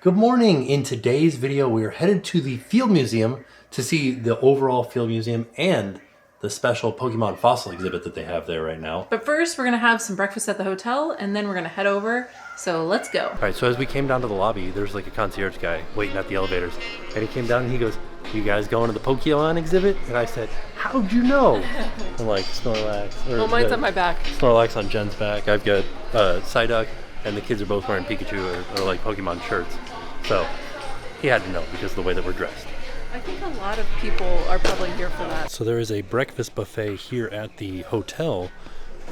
Good morning. In today's video, we are headed to the Field Museum to see the overall Field Museum and the special Pokemon fossil exhibit that they have there right now. But first, we're gonna have some breakfast at the hotel, and then we're gonna head over. So let's go. All right, so as we came down to the lobby, there's like a concierge guy waiting at the elevators. And he came down and he goes, "You guys going to the Pokemon exhibit?" And I said, "How'd you know?" I'm like, Snorlax. Well, mine's on my back. Snorlax on Jen's back. I've got Psyduck, and the kids are both wearing Pikachu or like Pokemon shirts. So he had to know because of the way that we're dressed. I think a lot of people are probably here for that. So there is a breakfast buffet here at the hotel.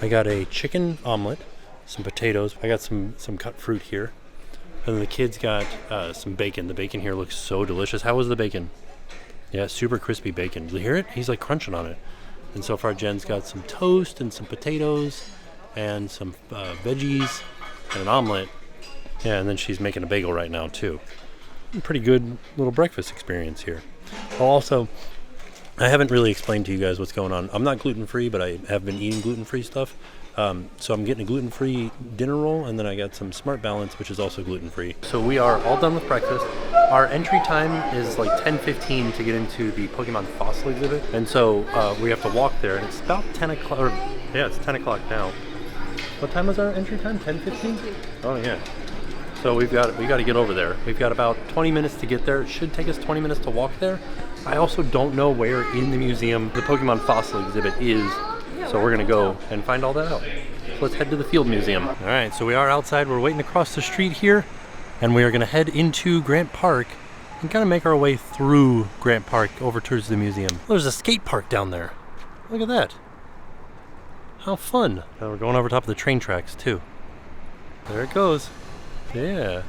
I got a chicken omelet, some potatoes. I got some cut fruit here. And then the kids got some bacon. The bacon here looks so delicious. How was the bacon? Yeah, super crispy bacon. Did you hear it? He's like crunching on it. And so far Jen's got some toast and some potatoes and some veggies and an omelet. Yeah, and then she's making a bagel right now too. Pretty good little breakfast experience here. Also, I haven't really explained to you guys what's going on. I'm not gluten-free, but I have been eating gluten-free stuff. So I'm getting a gluten-free dinner roll, and then I got some Smart Balance, which is also gluten-free. So we are all done with breakfast. Our entry time is like 10:15 to get into the Pokemon fossil exhibit. And so we have to walk there, and it's about 10 o'clock. Or, yeah, it's 10 o'clock now. What time was our entry time? 10:15? Oh, yeah. So we got to get over there. We've got about 20 minutes to get there. It should take us 20 minutes to walk there. I also don't know where in the museum the Pokemon fossil exhibit is. So we're going to go and find all that out. So let's head to the Field Museum. All right, so we are outside. We're waiting across the street here. And we are going to head into Grant Park and kind of make our way through Grant Park over towards the museum. There's a skate park down there. Look at that. How fun. And we're going over top of the train tracks too. There it goes. Yeah.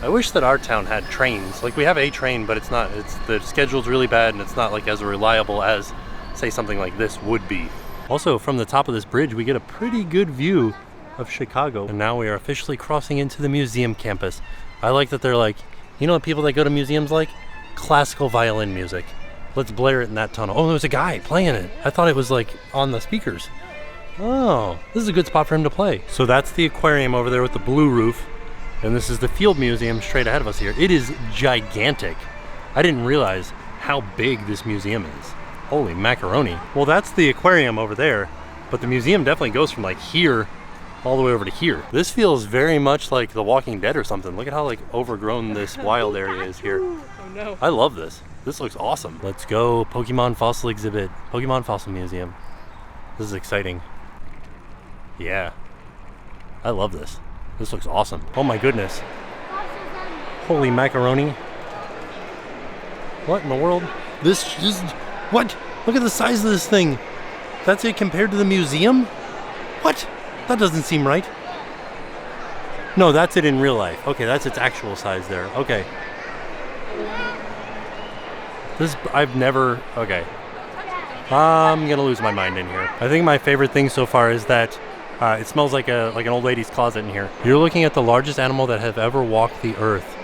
I wish that our town had trains. Like we have a train, but the schedule's really bad and it's not like as reliable as say something like this would be. Also from the top of this bridge we get a pretty good view of Chicago. And now we are officially crossing into the museum campus. I like that they're like, you know what people that go to museums like? Classical violin music. Let's blare it in that tunnel. Oh, there's a guy playing it. I thought it was like on the speakers. Oh, this is a good spot for him to play. So that's the aquarium over there with the blue roof. And this is the Field Museum straight ahead of us here. It is gigantic. I didn't realize how big this museum is. Holy macaroni. Well, that's the aquarium over there, but the museum definitely goes from like here all the way over to here. This feels very much like The Walking Dead or something. Look at how like overgrown this wild area is here. Oh no. I love this. This looks awesome. Let's go Pokemon fossil exhibit. Pokemon fossil museum. This is exciting. Yeah. I love this. This looks awesome. Oh my goodness. Holy macaroni. What in the world? This just... What? Look at the size of this thing. That's it compared to the museum? What? That doesn't seem right. No, that's it in real life. Okay, that's its actual size there. Okay. I've never... Okay. I'm gonna lose my mind in here. I think my favorite thing so far is that it smells like an old lady's closet in here. You're looking at the largest animal that have ever walked the earth.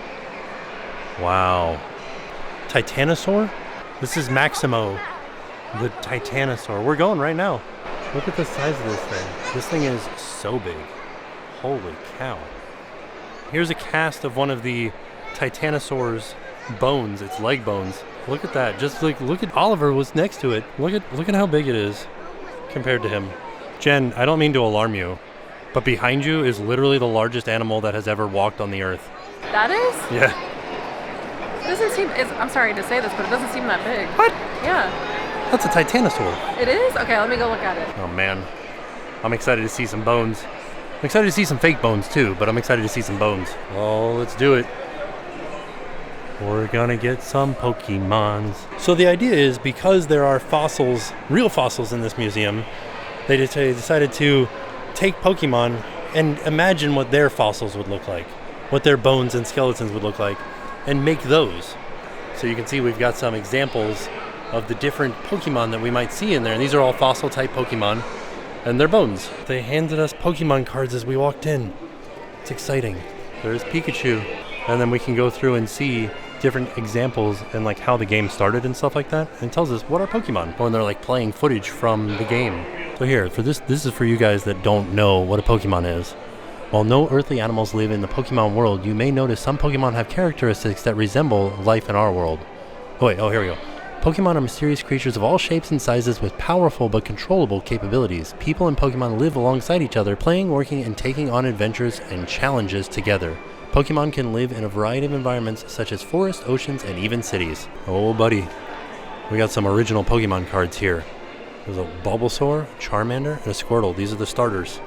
Wow. Titanosaur? This is Maximo, the Titanosaur. We're going right now. Look at the size of this thing. This thing is so big. Holy cow. Here's a cast of one of the Titanosaur's bones, its leg bones. Look at that. Just like look at Oliver was next to it. Look at how big it is compared to him. Jen, I don't mean to alarm you, but behind you is literally the largest animal that has ever walked on the earth. That is? Yeah. It doesn't seem, I'm sorry to say this, but it doesn't seem that big. What? Yeah. That's a Titanosaur. It is? Okay, let me go look at it. Oh man. I'm excited to see some bones. I'm excited to see some fake bones too, but I'm excited to see some bones. Oh, let's do it. We're gonna get some Pokemons. So the idea is because there are fossils, real fossils in this museum, they decided to take Pokemon and imagine what their fossils would look like, what their bones and skeletons would look like, and make those. So you can see we've got some examples of the different Pokemon that we might see in there. And these are all fossil type Pokemon and their bones. They handed us Pokemon cards as we walked in. It's exciting. There's Pikachu. And then we can go through and see different examples and like how the game started and stuff like that. And it tells us what are Pokemon when they're like playing footage from the game. So here, for this is for you guys that don't know what a Pokemon is. While no earthly animals live in the Pokemon world, you may notice some Pokemon have characteristics that resemble life in our world. Here we go. Pokemon are mysterious creatures of all shapes and sizes with powerful but controllable capabilities. People and Pokemon live alongside each other, playing, working, and taking on adventures and challenges together. Pokemon can live in a variety of environments such as forests, oceans, and even cities. Oh, buddy. We got some original Pokemon cards here. There's a Bulbasaur, a Charmander, and a Squirtle. These are the starters.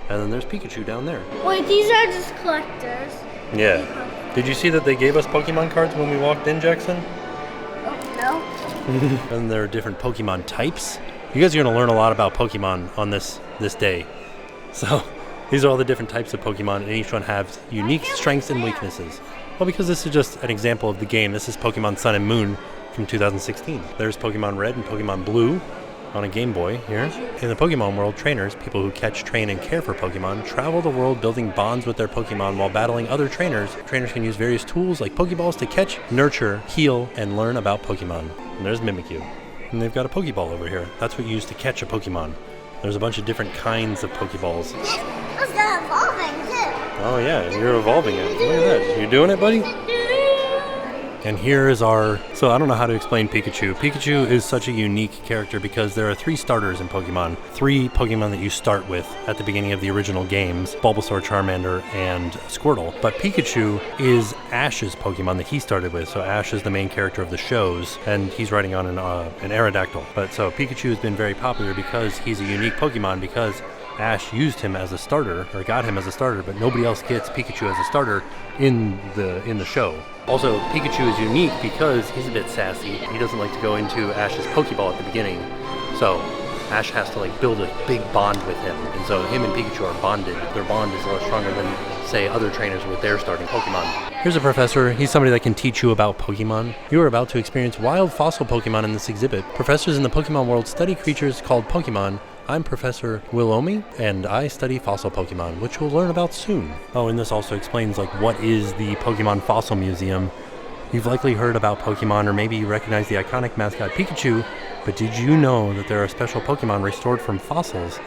And then there's Pikachu down there. Wait, these are just collectors. Yeah. Did you see that they gave us Pokemon cards when we walked in, Jackson? No. And there are different Pokemon types. You guys are going to learn a lot about Pokemon on this day. So these are all the different types of Pokemon, and each one has unique strengths and weaknesses. Well, because this is just an example of the game. This is Pokemon Sun and Moon from 2016. There's Pokemon Red and Pokemon Blue on a Game Boy here. In the Pokemon world, trainers, people who catch, train, and care for Pokemon, travel the world building bonds with their Pokemon while battling other trainers. Trainers can use various tools like Pokeballs to catch, nurture, heal, and learn about Pokemon. And there's Mimikyu. And they've got a Pokeball over here. That's what you use to catch a Pokemon. There's a bunch of different kinds of Pokeballs. It's evolving too. Oh yeah, you're evolving it. Look at that. You doing it, buddy? And here is so I don't know how to explain Pikachu. Pikachu is such a unique character because there are 3 starters in Pokemon. 3 Pokemon that you start with at the beginning of the original games, Bulbasaur, Charmander, and Squirtle. But Pikachu is Ash's Pokemon that he started with. So Ash is the main character of the shows, and he's riding on an Aerodactyl. But so Pikachu has been very popular because he's a unique Pokemon, because Ash used him as a starter, or got him as a starter, but nobody else gets Pikachu as a starter in the show. Also, Pikachu is unique because he's a bit sassy. He doesn't like to go into Ash's Pokeball at the beginning. So Ash has to build a big bond with him. And so him and Pikachu are bonded. Their bond is a lot stronger than, say, other trainers with their starting Pokemon. Here's a professor. He's somebody that can teach you about Pokemon. You are about to experience wild fossil Pokemon in this exhibit. Professors in the Pokemon world study creatures called Pokemon. I'm Professor Willomi, and I study fossil Pokemon, which we'll learn about soon. Oh, and this also explains what is the Pokemon Fossil Museum. You've likely heard about Pokemon, or maybe you recognize the iconic mascot Pikachu, but did you know that there are special Pokemon restored from fossils?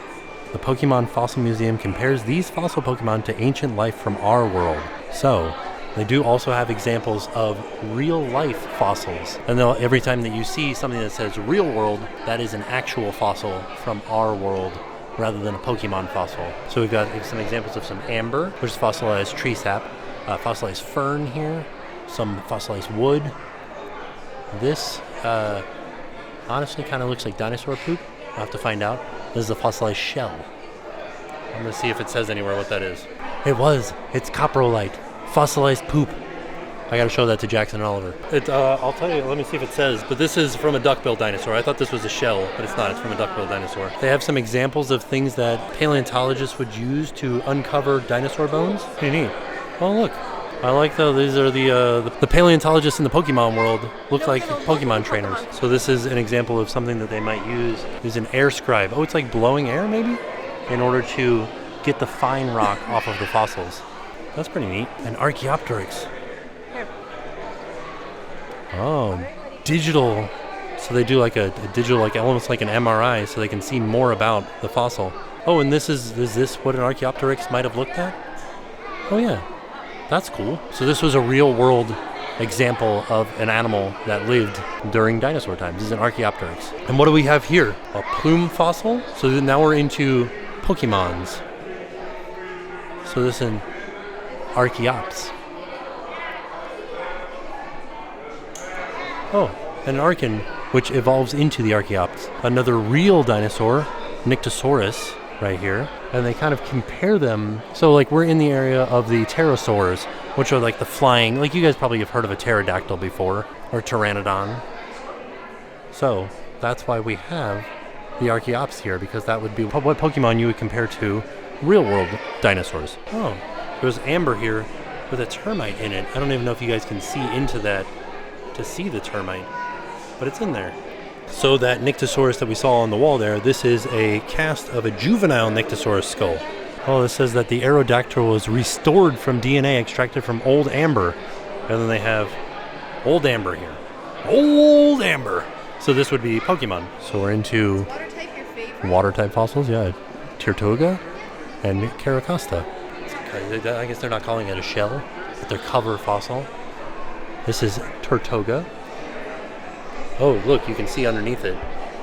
The Pokemon Fossil Museum compares these fossil Pokemon to ancient life from our world. So, they do also have examples of real-life fossils. And every time that you see something that says real world, that is an actual fossil from our world rather than a Pokemon fossil. So we've got some examples of some amber, which is fossilized tree sap, fossilized fern here, some fossilized wood. This honestly kind of looks like dinosaur poop. I'll have to find out. This is a fossilized shell. I'm going to see if it says anywhere what that is. It's coprolite. Fossilized poop. I gotta show that to Jackson and Oliver. I'll tell you, let me see if it says, but this is from a duck-billed dinosaur. I thought this was a shell, but it's not. It's from a duck-billed dinosaur. They have some examples of things that paleontologists would use to uncover dinosaur bones. Pretty neat. Oh, look. I like these are the paleontologists in the Pokemon world look like Pokemon trainers. So this is an example of something that they might use. There's an air scribe. Oh, it's like blowing air, maybe? In order to get the fine rock off of the fossils. That's pretty neat. An Archaeopteryx. Oh, digital. So they do a digital, almost like an MRI, so they can see more about the fossil. Oh, and is this what an Archaeopteryx might have looked at? Oh yeah, that's cool. So this was a real world example of an animal that lived during dinosaur times. This is an Archaeopteryx. And what do we have here? A plume fossil? So now we're into Pokemons. So this is an Archaeops. Oh, and an Archon, which evolves into the Archaeops. Another real dinosaur, Nyctosaurus, right here. And they kind of compare them. So we're in the area of the pterosaurs, which are the flying, you guys probably have heard of a pterodactyl before, or pteranodon. So that's why we have the Archaeops here, because that would be what Pokemon you would compare to real world dinosaurs. Oh. There's amber here with a termite in it. I don't even know if you guys can see into that to see the termite, but it's in there. So that Nyctosaurus that we saw on the wall there, this is a cast of a juvenile Nyctosaurus skull. Oh, this says that the Aerodactyl was restored from DNA extracted from old amber. And then they have old amber here. Old amber! So this would be Pokemon. So we're into water type fossils, yeah. Tirtoga and Caracosta. I guess they're not calling it a shell, but their cover fossil. This is Tortuga. Oh, look, you can see underneath it.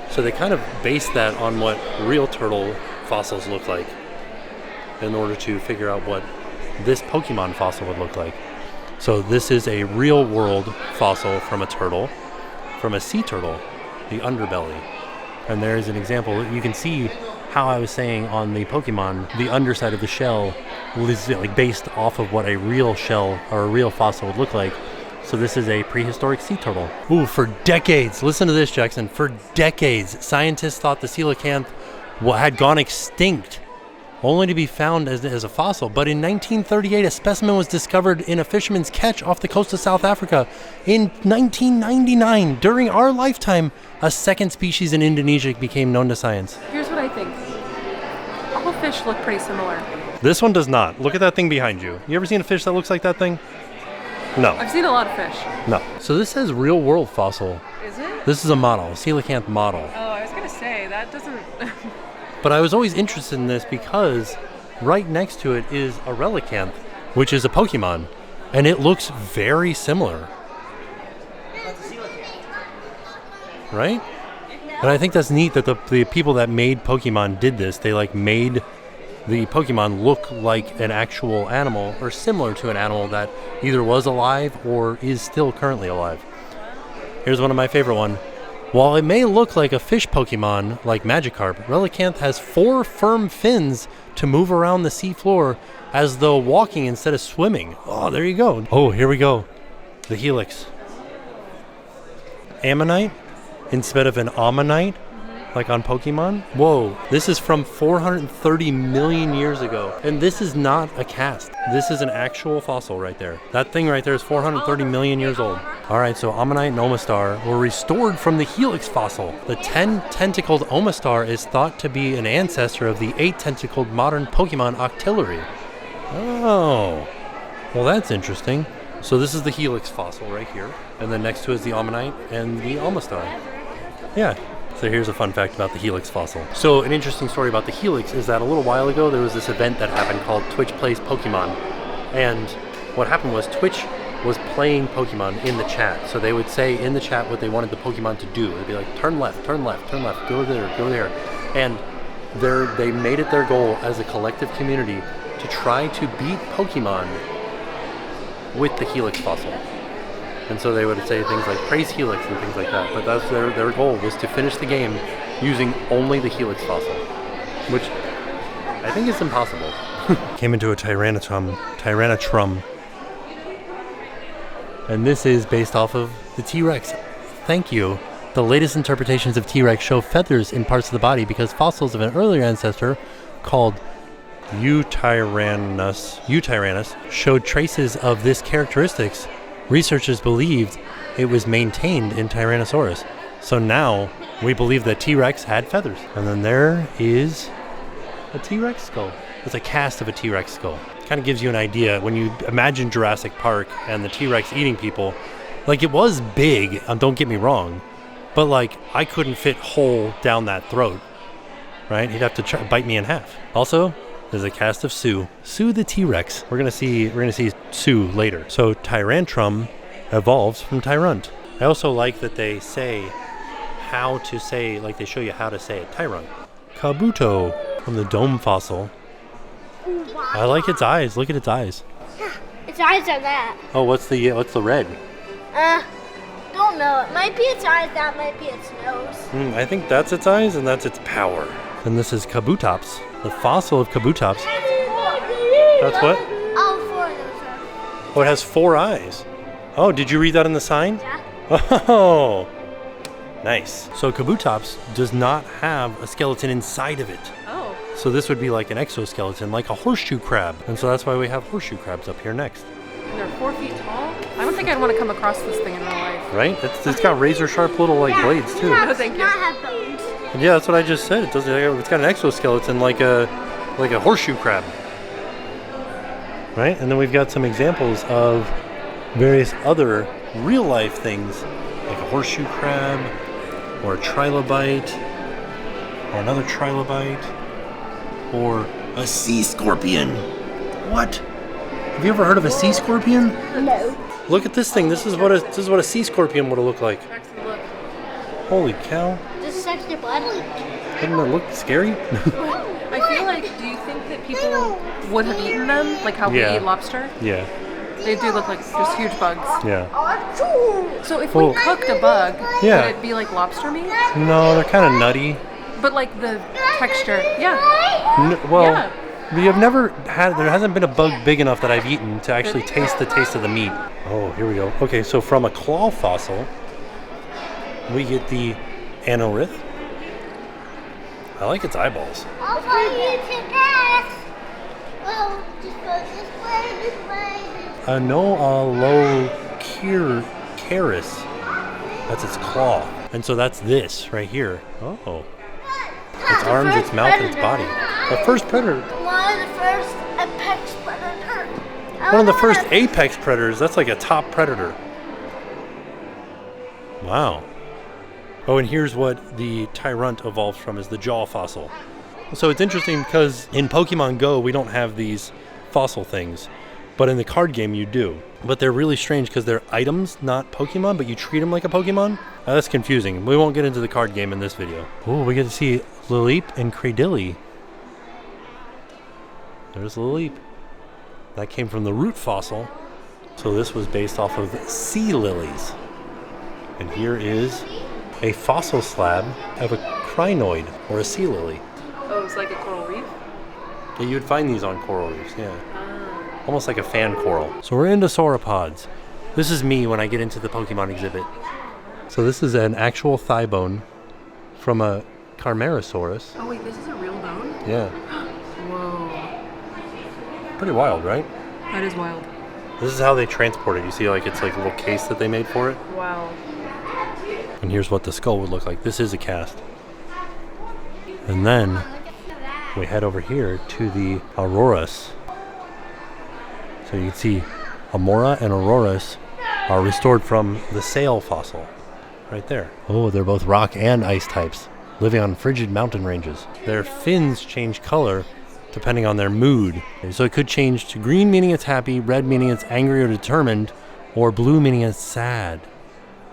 So they kind of based that on what real turtle fossils look like in order to figure out what this Pokemon fossil would look like. So this is a real world fossil from a turtle, from a sea turtle, the underbelly. And there's an example. You can see how I was saying on the Pokemon, the underside of the shell was like based off of what a real shell or a real fossil would look like. So this is a prehistoric sea turtle. Ooh, for decades, listen to this, Jackson. For decades, scientists thought the coelacanth had gone extinct, only to be found as a fossil. But in 1938, a specimen was discovered in a fisherman's catch off the coast of South Africa. In 1999, during our lifetime, a second species in Indonesia became known to science. Here's what I think. All fish look pretty similar. This one does not. Look at that thing behind you. You ever seen a fish that looks like that thing? No. I've seen a lot of fish. No. So this says real world fossil. Is it? This is a model, a coelacanth model. Oh, I was going to say, that doesn't... But I was always interested in this because right next to it is a relicanth, which is a Pokemon, and it looks very similar. Right? And I think that's neat that the people that made Pokemon did this. They like made the Pokemon look like an actual animal or similar to an animal that either was alive or is still currently alive. Here's one of my favorite one. While it may look like a fish Pokemon like Magikarp, Relicanth has 4 firm fins to move around the seafloor as though walking instead of swimming. Oh, there you go. Oh, here we go. The helix. Ammonite instead of an Ammonite, like on Pokemon. Whoa, this is from 430 million years ago. And this is not a cast. This is an actual fossil right there. That thing right there is 430 million years old. All right, so Ammonite and Omastar were restored from the helix fossil. The 10-tentacled Omastar is thought to be an ancestor of the 8-tentacled modern Pokemon Octillery. Oh, well that's interesting. So this is the helix fossil right here. And then next to it is the Ammonite and the Omastar. Yeah. So here's a fun fact about the helix fossil. So an interesting story about the helix is that a little while ago there was this event that happened called Twitch Plays Pokemon. And what happened was Twitch was playing Pokemon in the chat. So they would say in the chat what they wanted the Pokemon to do. It'd be like, turn left, turn left, turn left, go there, go there. And they made it their goal as a collective community to try to beat Pokemon with the helix fossil. And so they would say things like praise helix and things like that. But that's their goal was to finish the game using only the helix fossil, which I think is impossible. Came into a Tyrannotrum. And this is based off of the T-Rex. Thank you. The latest interpretations of T-Rex show feathers in parts of the body because fossils of an earlier ancestor called Eutyrannus showed traces of this characteristics. Researchers believed it was maintained in Tyrannosaurus. So now we believe that T-Rex had feathers. And then there is a T-Rex skull. It's a cast of a T-Rex skull. Kind of gives you an idea when you imagine Jurassic Park and the T-Rex eating people. Like, it was big, don't get me wrong, but like I couldn't fit whole down that throat, right? He'd have to bite me in half. Also, there's a cast of Sue the T-Rex. We're gonna see Sue later. So Tyrantrum evolves from Tyrunt. I also like that they say how to say, like they show you how to say it. Tyrunt. Kabuto from the dome fossil. Wow. I like its eyes. Look at its eyes. Its eyes are that. Oh, what's the red? Don't know. It might be its eyes, that might be its nose. I think that's its eyes and that's its power. And this is Kabutops, the fossil of Kabutops. That's what? All 4 of those are. Oh, it has 4 eyes. Oh, did you read that in the sign? Yeah. Oh, nice. So Kabutops does not have a skeleton inside of it. Oh. So this would be like an exoskeleton, like a horseshoe crab. And so that's why we have horseshoe crabs up here next. And they're 4 feet tall? I don't think I'd want to come across this thing in real life. Right? It's got razor sharp little like blades too. No, thank you. Not have bones. Yeah, that's what I just said. It's got an exoskeleton like a horseshoe crab. Right? And then we've got some examples of various other real life things, like a horseshoe crab, or a trilobite, or another trilobite, or a sea scorpion. What? Have you ever heard of a sea scorpion? No. Look at this thing. This is what a sea scorpion would have looked like. Holy cow. This is actually blood. Doesn't it look scary? I feel like, do you think that people would have eaten them? Like how we Yeah. eat lobster? Yeah. They do look like just huge bugs. Yeah. So if Well, we cooked a bug, yeah. would it be like lobster meat? No, they're kind of nutty. But like the texture, yeah. Well, Yeah. we have never had, there hasn't been a bug big enough that I've eaten to actually taste the taste of the meat. Oh, here we go. Okay, so from a claw fossil, we get the anorith. I like its eyeballs. I'll follow you to death. Well, just go this way, this way. Anolocaris. That's its claw. And so that's this right here. Oh. Its arms, its mouth, and its body. The first predator. One of the first apex predator. One of the first apex predators. That's like a top predator. Wow. Oh, and here's what the Tyrant evolved from, is the jaw fossil. So it's interesting because in Pokemon Go, we don't have these fossil things. But in the card game, you do. But they're really strange because they're items, not Pokemon, but you treat them like a Pokemon. That's confusing. We won't get into the card game in this video. Oh, we get to see Lileep and Cradilly. There's Lileep. That came from the root fossil. So this was based off of sea lilies. And here is a fossil slab of a crinoid, or a sea lily. Oh, it's like a coral reef? Yeah, you would find these on coral reefs, yeah. Almost like a fan coral. So we're into sauropods. This is me when I get into the Pokemon exhibit. So this is an actual thigh bone from a Carmarasaurus. Oh wait, this is a real bone? Yeah. Whoa. Pretty wild, right? That is wild. This is how they transport it. You see, like, it's like a little case that they made for it. Wow. And here's what the skull would look like. This is a cast. And then we head over here to the Auroras. So you can see Amora and Auroras are restored from the sail fossil. Right there. Oh, they're both rock and ice types, living on frigid mountain ranges. Their fins change color depending on their mood. So it could change to green meaning it's happy, red meaning it's angry or determined, or blue meaning it's sad.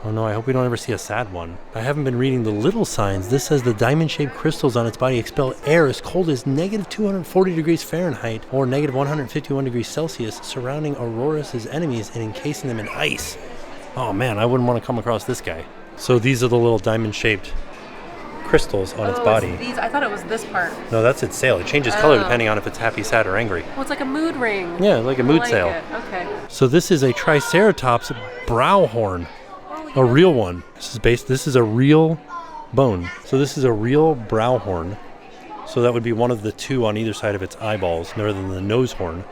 Oh no, I hope we don't ever see a sad one. I haven't been reading the little signs. This says the diamond-shaped crystals on its body expel air as cold as negative 240 degrees Fahrenheit or negative 151 degrees Celsius, surrounding Auroras' enemies and encasing them in ice. Oh man, I wouldn't want to come across this guy. So these are the little diamond-shaped crystals on its body. It's these, I thought it was this part. No, that's its sail. It changes color depending on if it's happy, sad, or angry. Well, it's like a mood ring. Yeah, like a mood I like sail. it. Okay. So this is a Triceratops brow horn. A real one. This is a real bone. So this is a real brow horn. So that would be one of the two on either side of its eyeballs, rather than the nose horn.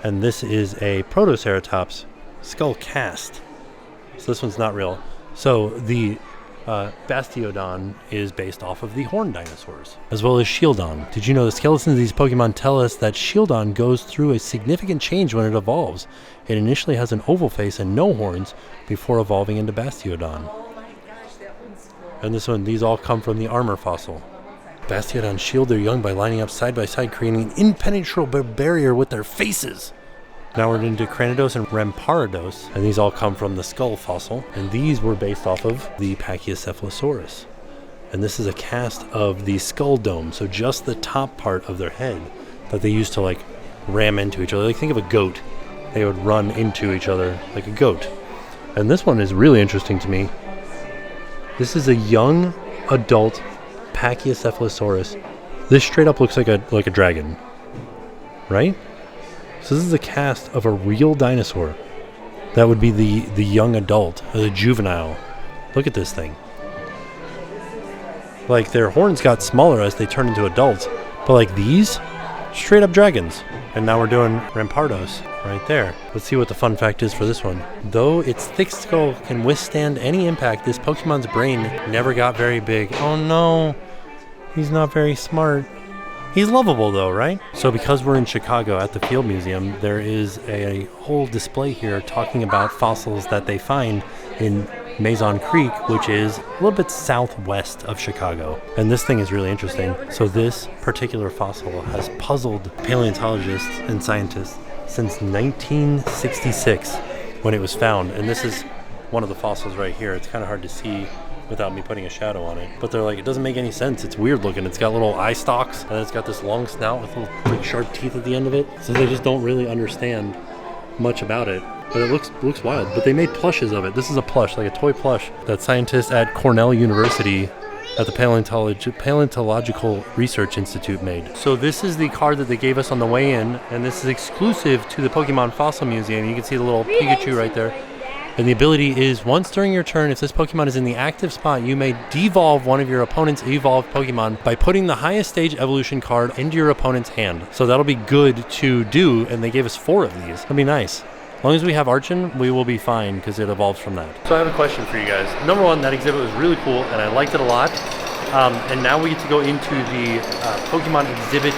And this is a Protoceratops skull cast. So this one's not real. So the Bastiodon is based off of the horned dinosaurs, as well as Shieldon. Did you know the skeletons of these Pokemon tell us that Shieldon goes through a significant change when it evolves? It initially has an oval face and no horns before evolving into Bastiodon. And this one, these all come from the armor fossil. Bastiodon shield their young by lining up side by side, creating an impenetrable barrier with their faces. Now we're into Cranidos and Ramparados, and these all come from the skull fossil, and these were based off of the Pachycephalosaurus. And this is a cast of the skull dome, so just the top part of their head that they used to like ram into each other. Like think of a goat. They would run into each other like a goat. And this one is really interesting to me. This is a young adult Pachycephalosaurus. This straight up looks like a dragon, right? So this is a cast of a real dinosaur. That would be the young adult, or the juvenile. Look at this thing. Like their horns got smaller as they turned into adults, but like these, straight up dragons. And now we're doing Rampardos right there. Let's see what the fun fact is for this one. Though its thick skull can withstand any impact, this Pokemon's brain never got very big. Oh no, he's not very smart. He's lovable though, right? So because we're in Chicago at the Field Museum, there is a whole display here talking about fossils that they find in Mazon Creek, which is a little bit southwest of Chicago. And this thing is really interesting. So this particular fossil has puzzled paleontologists and scientists since 1966 when it was found. And this is one of the fossils right here. It's kind of hard to see without me putting a shadow on it. But they're like, it doesn't make any sense. It's weird looking. It's got little eye stalks, and it's got this long snout with little like, sharp teeth at the end of it. So they just don't really understand much about it. But it looks wild. But they made plushes of it. This is a plush, like a toy plush, that scientists at Cornell University at the Paleontological Research Institute made. So this is the card that they gave us on the way in, and this is exclusive to the Pokemon Fossil Museum. You can see the little Pikachu right there. And the ability is, once during your turn, if this Pokemon is in the active spot, you may devolve one of your opponent's evolved Pokemon by putting the highest stage evolution card into your opponent's hand. So that'll be good to do, and they gave us 4 of these. That'll be nice. As long as we have Archon, we will be fine because it evolves from that. So I have a question for you guys. Number one, that exhibit was really cool, and I liked it a lot. And now we get to go into the Pokemon exhibit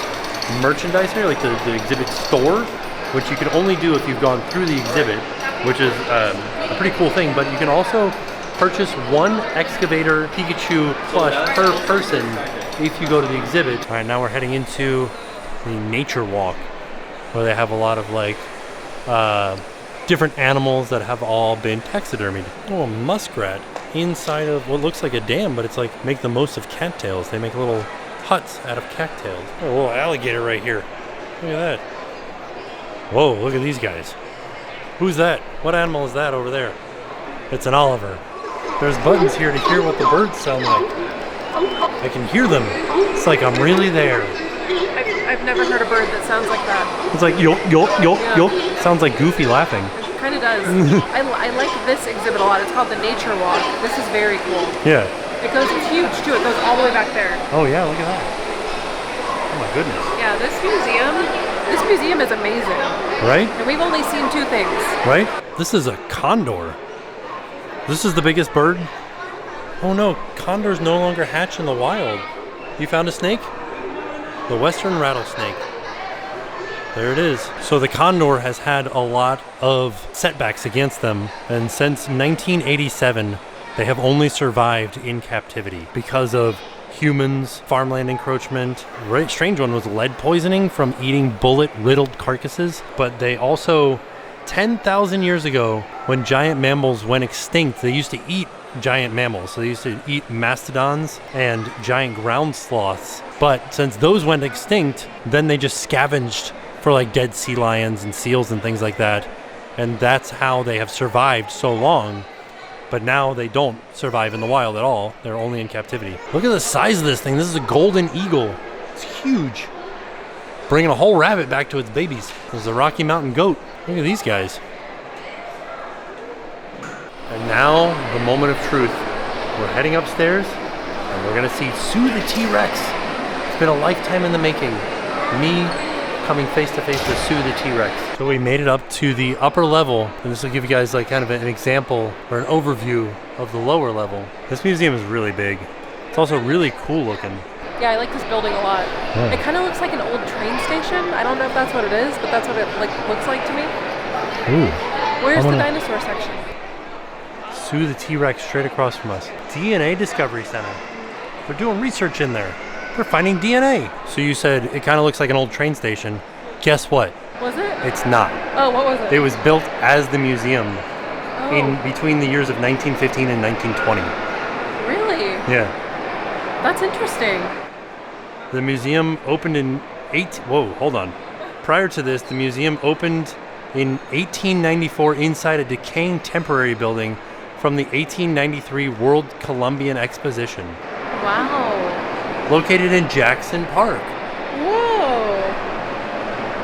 merchandise here, like the exhibit store, which you can only do if you've gone through the exhibit, which is a pretty cool thing. But you can also purchase 1 excavator Pikachu plush per person if you go to the exhibit. All right, now we're heading into the nature walk, where they have a lot of like different animals that have all been taxidermied. Oh, a muskrat inside of what looks like a dam, but it's like make the most of cattails. They make little huts out of cattails. Oh, a little alligator right here. Look at that. Whoa, look at these guys. Who's that? What animal is that over there? It's an Oliver. There's buttons here to hear what the birds sound like. I can hear them. It's like I'm really there. I've never heard a bird that sounds like that. It's like yolk, yolk, yolk, yolk. Sounds like Goofy laughing. It kind of does. I like this exhibit a lot. It's called the Nature Walk. This is very cool. Yeah. It's huge too. It goes all the way back there. Oh yeah, look at that. Oh my goodness. Yeah, this museum is amazing. Right? And we've only seen 2 things. Right? This is a condor. This is the biggest bird. Oh no, condors no longer hatch in the wild. You found a snake? The western rattlesnake. There it is. So the condor has had a lot of setbacks against them, and since 1987 they have only survived in captivity because of humans, farmland encroachment. Right, strange one was lead poisoning from eating bullet-riddled carcasses. But they also, 10,000 years ago, when giant mammals went extinct, they used to eat giant mammals. So they used to eat mastodons and giant ground sloths. But since those went extinct, then they just scavenged for like dead sea lions and seals and things like that. And that's how they have survived so long. But now they don't survive in the wild at all. They're only in captivity. Look at the size of this thing. This is a golden eagle. It's huge. Bringing a whole rabbit back to its babies. There's a Rocky Mountain goat. Look at these guys. And now, the moment of truth. We're heading upstairs, and we're gonna see Sue the T-Rex. It's been a lifetime in the making. Me coming face to face with Sue the T-Rex. So we made it up to the upper level, and this will give you guys like kind of an example or an overview of the lower level. This museum is really big. It's also really cool looking. Yeah, I like this building a lot. Yeah. It kind of looks like an old train station. I don't know if that's what it is, but that's what it looks like to me. Ooh. Where's the dinosaur section? Sue the T-Rex straight across from us. DNA Discovery Center. They're doing research in there. They're finding DNA. So you said it kind of looks like an old train station. Guess what? Was it? It's not. Oh, what was it? It was built as the museum in Oh, between the years of 1915 and 1920. really? Yeah. That's interesting. The museum opened in Whoa, hold on. Prior to this, the museum opened in 1894 inside a decaying temporary building from the 1893 World Columbian Exposition. Wow. Located in Jackson Park. Whoa.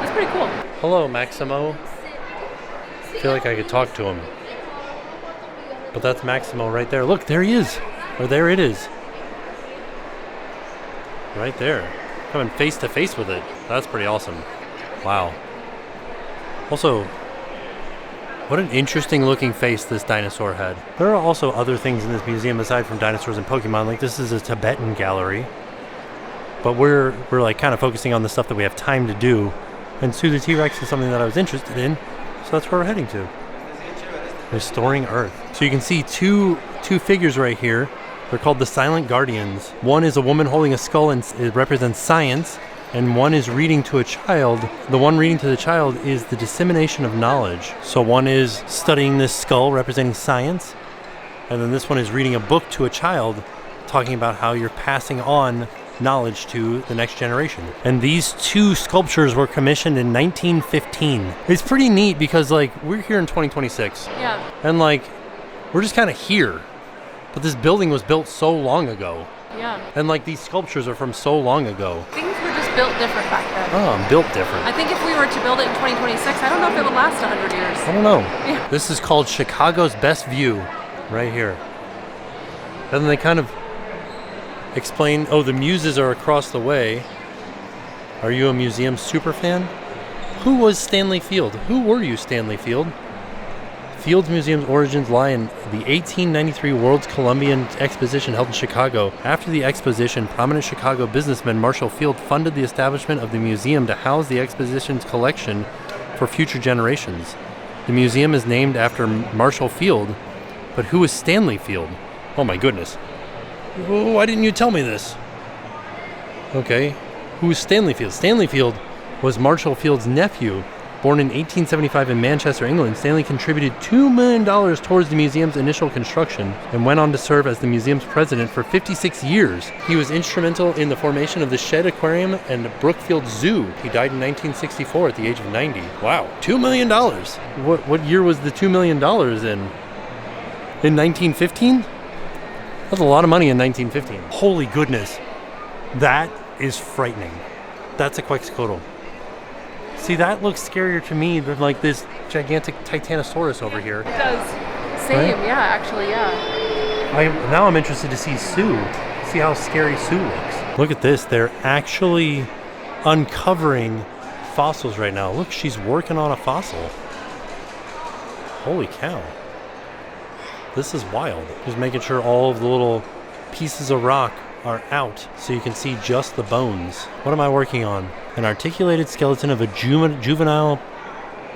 That's pretty cool. Hello, Maximo. I feel like I could talk to him. But that's Maximo right there. Look, there he is. Or there it is. Right there. Coming face to face with it. That's pretty awesome. Wow. Also, what an interesting looking face this dinosaur had. There are also other things in this museum aside from dinosaurs and Pokemon. Like this is a Tibetan gallery. But we're like kind of focusing on the stuff that we have time to do. And Sue the T-Rex is something that I was interested in. So that's where we're heading to. Restoring Earth. So you can see two figures right here. They're called the Silent Guardians. One is a woman holding a skull and it represents science, and one is reading to a child. The one reading to the child is the dissemination of knowledge. So one is studying this skull representing science, and then this one is reading a book to a child talking about how you're passing on knowledge to the next generation. And these two sculptures were commissioned in 1915. It's pretty neat because like we're here in 2026. Yeah. And like we're just kind of here. But this building was built so long ago. Yeah. And like these sculptures are from so long ago. Things were just built different back then. Built different. I think if we were to build it in 2026, I don't know if it would last 100 years. I don't know. Yeah. This is called Chicago's Best View right here. And then they kind of explain, oh, the muses are across the way. Are you a museum super fan? Who was Stanley Field? Who were you, Stanley Field? Field's museum's origins lie in the 1893 World's Columbian Exposition held in Chicago. After the exposition, prominent Chicago businessman Marshall Field funded the establishment of the museum to house the exposition's collection for future generations. The museum is named after Marshall Field, but who is Stanley Field? Oh my goodness. Why didn't you tell me this? Okay, who is Stanley Field? Stanley Field was Marshall Field's nephew. Born in 1875 in Manchester, England, Stanley contributed $2 million towards the museum's initial construction and went on to serve as the museum's president for 56 years. He was instrumental in the formation of the Shedd Aquarium and Brookfield Zoo. He died in 1964 at the age of 90. Wow, $2 million. What year was the $2 million in? In 1915? That's a lot of money in 1915. Holy goodness. That is frightening. That's a Quetzalcoatl. See, that looks scarier to me than like this gigantic Titanosaurus over here. It does. Same, Right? yeah, actually, yeah. Now I'm interested to see Sue. See how scary Sue looks. Look at this. They're actually uncovering fossils right now. Look, she's working on a fossil. Holy cow. This is wild. Just making sure all of the little pieces of rock are out so you can see just the bones. What am I working on? An articulated skeleton of a juvenile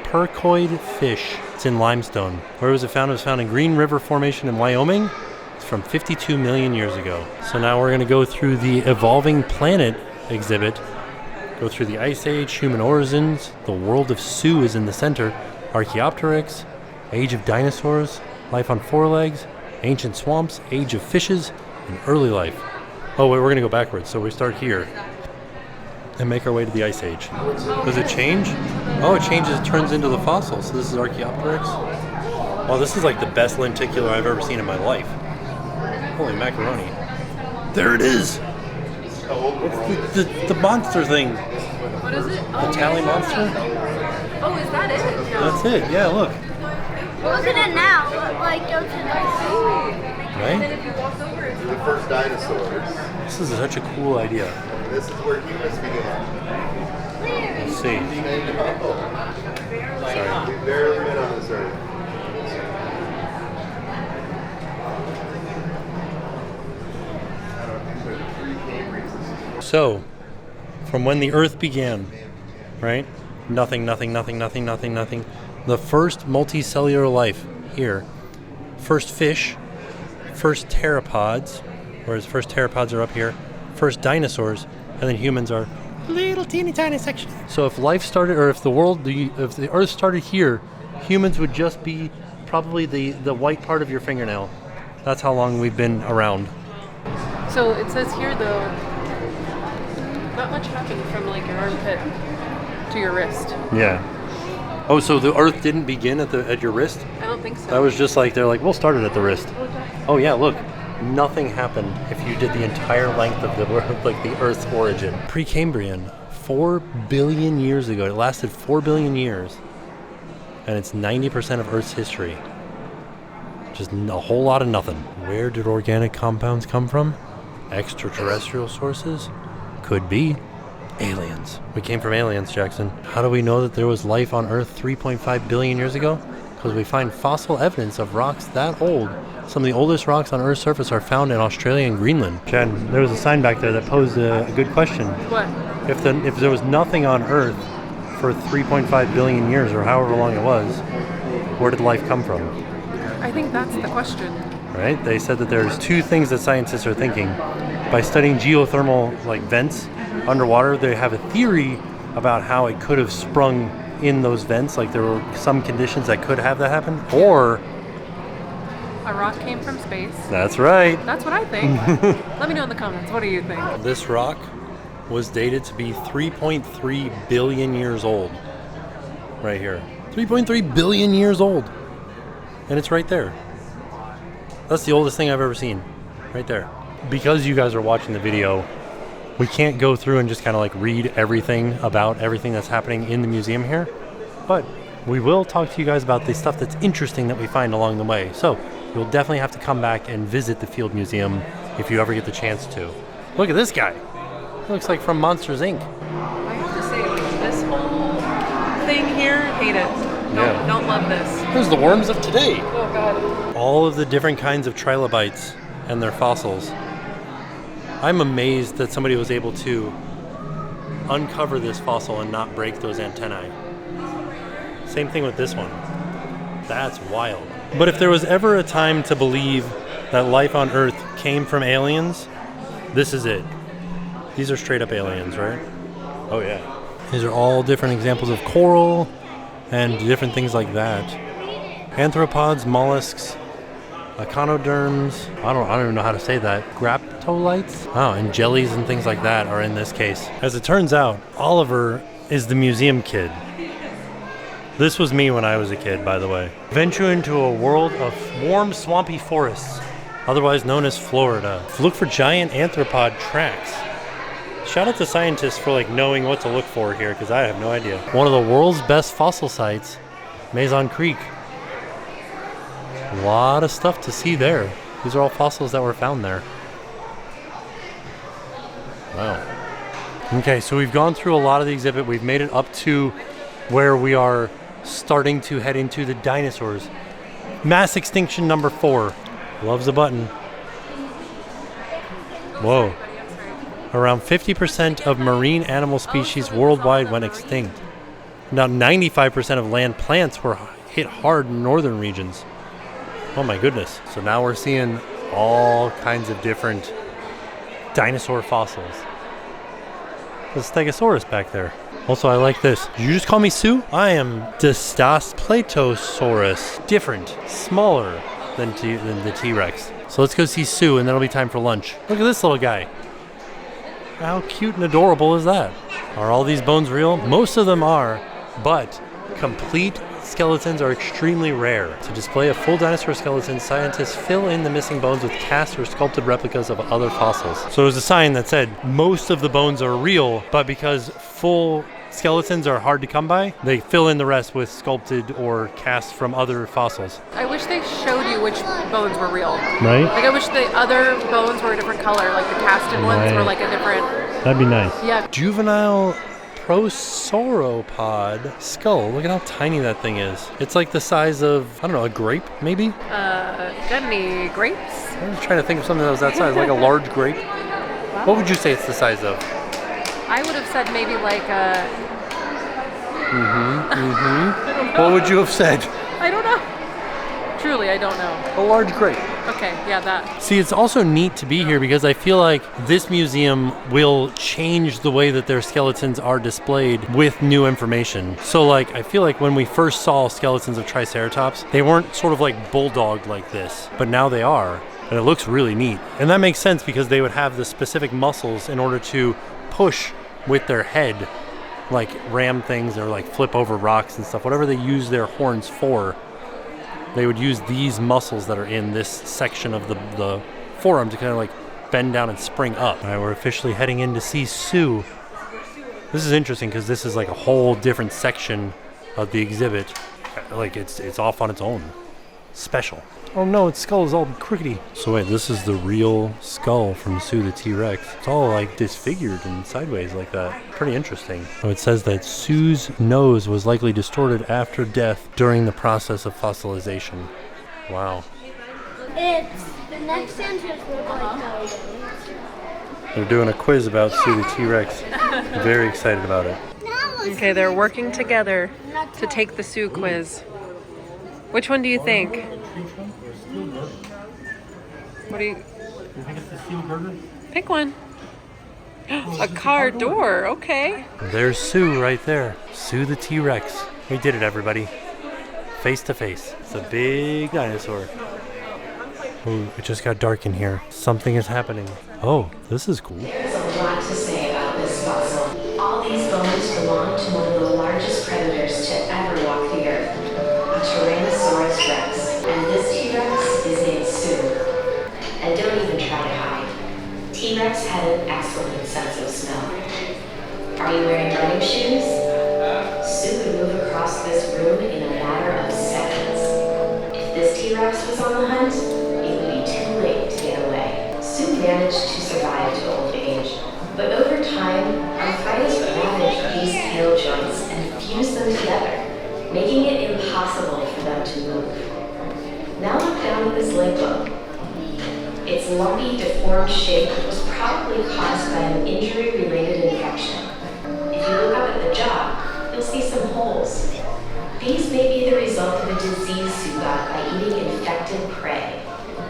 percoid fish. It's in limestone. Where was it found? It was found in Green River Formation in Wyoming. It's from 52 million years ago. So now we're going to go through the Evolving Planet exhibit, go through the Ice Age, human origins, the world of Sue is in the center, Archaeopteryx, age of dinosaurs, life on four legs, ancient swamps, age of fishes, and early life. Oh wait, we're going to go backwards. So we start here and make our way to the Ice Age. Does it change? Oh, it changes, it turns into the fossil. So this is Archaeopteryx. Wow, this is like the best lenticular I've ever seen in my life. Holy macaroni. There it is! It's the monster thing. What is it? The tally monster? Oh, is that it? That's it, yeah, look. Look at it now. Like, go to And then Right? if you walk over, it's The first dinosaurs. This is such a cool idea. This is where humans began. Let's see. Sorry. We've barely been on this earth. So, from when the Earth began, right? Nothing. The first multicellular life here. First fish, first pteropods, whereas first pteropods are up here, first dinosaurs, and then humans are little teeny tiny section. So if life started, or if the Earth started here, humans would just be probably the white part of your fingernail. That's how long we've been around. So it says here, though, not much happened from like your armpit to your wrist. Yeah. Oh, so the Earth didn't begin at your wrist? I don't think so. That was just like, they're like, we'll start it at the wrist. Oh yeah, look. Nothing happened if you did the entire length of the Earth's origin. Precambrian, 4 billion years ago. It lasted 4 billion years. And it's 90% of Earth's history. Just a whole lot of nothing. Where did organic compounds come from? Extraterrestrial sources? Could be. Aliens. We came from aliens, Jackson. How do we know that there was life on Earth 3.5 billion years ago? Because we find fossil evidence of rocks that old. Some of the oldest rocks on Earth's surface are found in Australia and Greenland. Chad, there was a sign back there that posed a good question. What? If there was nothing on Earth for 3.5 billion years, or however long it was, where did life come from? I think that's the question. Right? They said that there's two things that scientists are thinking. By studying geothermal like vents underwater, they have a theory about how it could have sprung in those vents, like there were some conditions that could have that happen, or A rock came from space. that's right. That's what I think. Let me know in the comments. What do you think? This rock was dated to be 3.3 billion years old. Right here. 3.3 billion years old. And it's right there. That's the oldest thing I've ever seen. Right there. Because you guys are watching the video, we can't go through and just kind of like read everything about everything that's happening in the museum here. But we will talk to you guys about the stuff that's interesting that we find along the way. So you'll definitely have to come back and visit the Field Museum if you ever get the chance to. Look at this guy. He looks like from Monsters, Inc. I have to say, like, this whole thing here, hate it. Yeah. Don't love this. Here's the worms of today. Oh, God. All of the different kinds of trilobites and their fossils. I'm amazed that somebody was able to uncover this fossil and not break those antennae. Same thing with this one. That's wild. But if there was ever a time to believe that life on Earth came from aliens, this is it. These are straight up aliens, right? Oh yeah. These are all different examples of coral and different things like that. Arthropods, mollusks, echinoderms, I don't even know how to say that. Graptolites? Oh, and jellies and things like that are in this case. As it turns out, Oliver is the museum kid. This was me when I was a kid, by the way. Venture into a world of warm, swampy forests, otherwise known as Florida. Look for giant arthropod tracks. Shout out to scientists for like knowing what to look for here, because I have no idea. One of the world's best fossil sites, Mason Creek. A lot of stuff to see there. These are all fossils that were found there. Wow. Okay, so we've gone through a lot of the exhibit. We've made it up to where we are starting to head into the dinosaurs. Mass extinction number 4. Loves a button. Whoa. Around 50% of marine animal species worldwide went extinct. Now 95% of land plants were hit hard in northern regions. Oh my goodness. So now we're seeing all kinds of different dinosaur fossils. There's a Stegosaurus back there. Also, I like this. Did you just call me Sue? I am Platosaurus. Different, smaller than the T-Rex. So let's go see Sue, and then it'll be time for lunch. Look at this little guy. How cute and adorable is that? Are all these bones real? Most of them are, but complete skeletons are extremely rare. To display a full dinosaur skeleton, scientists fill in the missing bones with cast or sculpted replicas of other fossils. So there's a sign that said most of the bones are real, but because full skeletons are hard to come by, they fill in the rest with sculpted or cast from other fossils. I wish they showed you which bones were real. Right? Like, I wish the other bones were a different color, like the casted ones were like a different... That'd be nice. Yeah. Juvenile prosauropod skull. Look at how tiny that thing is. It's like the size of, I don't know, a grape, maybe? Got any grapes? I was trying to think of something that was that size, like a large grape. What would you say it's the size of? I would have said maybe like a... What would you have said? I don't know. Truly, I don't know. A large grape. Okay, yeah, that. See, it's also neat to be here because I feel like this museum will change the way that their skeletons are displayed with new information. So like, I feel like when we first saw skeletons of Triceratops, they weren't sort of like bulldog like this, but now they are. And it looks really neat. And that makes sense because they would have the specific muscles in order to push with their head, like ram things or like flip over rocks and stuff, whatever they use their horns for. They would use these muscles that are in this section of the forearm to kind of like bend down and spring up. All right, we're officially heading in to see Sue. This is interesting because this is like a whole different section of the exhibit. Like it's off on its own. Special. Oh no, its skull is all crookedy. So wait, this is the real skull from Sue the T-Rex. It's all like disfigured and sideways like that. Pretty interesting. So it says that Sue's nose was likely distorted after death during the process of fossilization. Wow. It's the next sentence will like They're doing a quiz about Sue the T-Rex. Very excited about it. Okay, they're working together to take the Sue quiz. Which one do you think? What do you... You think it's the steel girder? Pick one. A car door, okay. There's Sue right there. Sue the T-Rex. We did it, everybody. Face to face. It's a big dinosaur. Ooh, it just got dark in here. Something is happening. Oh, this is cool. There's a lot to say about this fossil. All these bones belong to one of the largest predators to ever walk the earth, a Tyrannosaurus rex. And this T-Rex is named Sue. And don't even try to hide. T-Rex had an excellent sense of smell. Are you wearing running shoes? Sue could move across this room in a matter of seconds. If this T-Rex was on the hunt, it would be too late to get away. Sue managed to survive to old age, but over time, arthritis ravaged these tail joints and fused them together, making it impossible for them to move. Now look down at this leg bone. Its lumpy, deformed shape was probably caused by an injury-related infection. If you look up at the jaw, you'll see some holes. These may be the result of a disease Sue got by eating infected prey.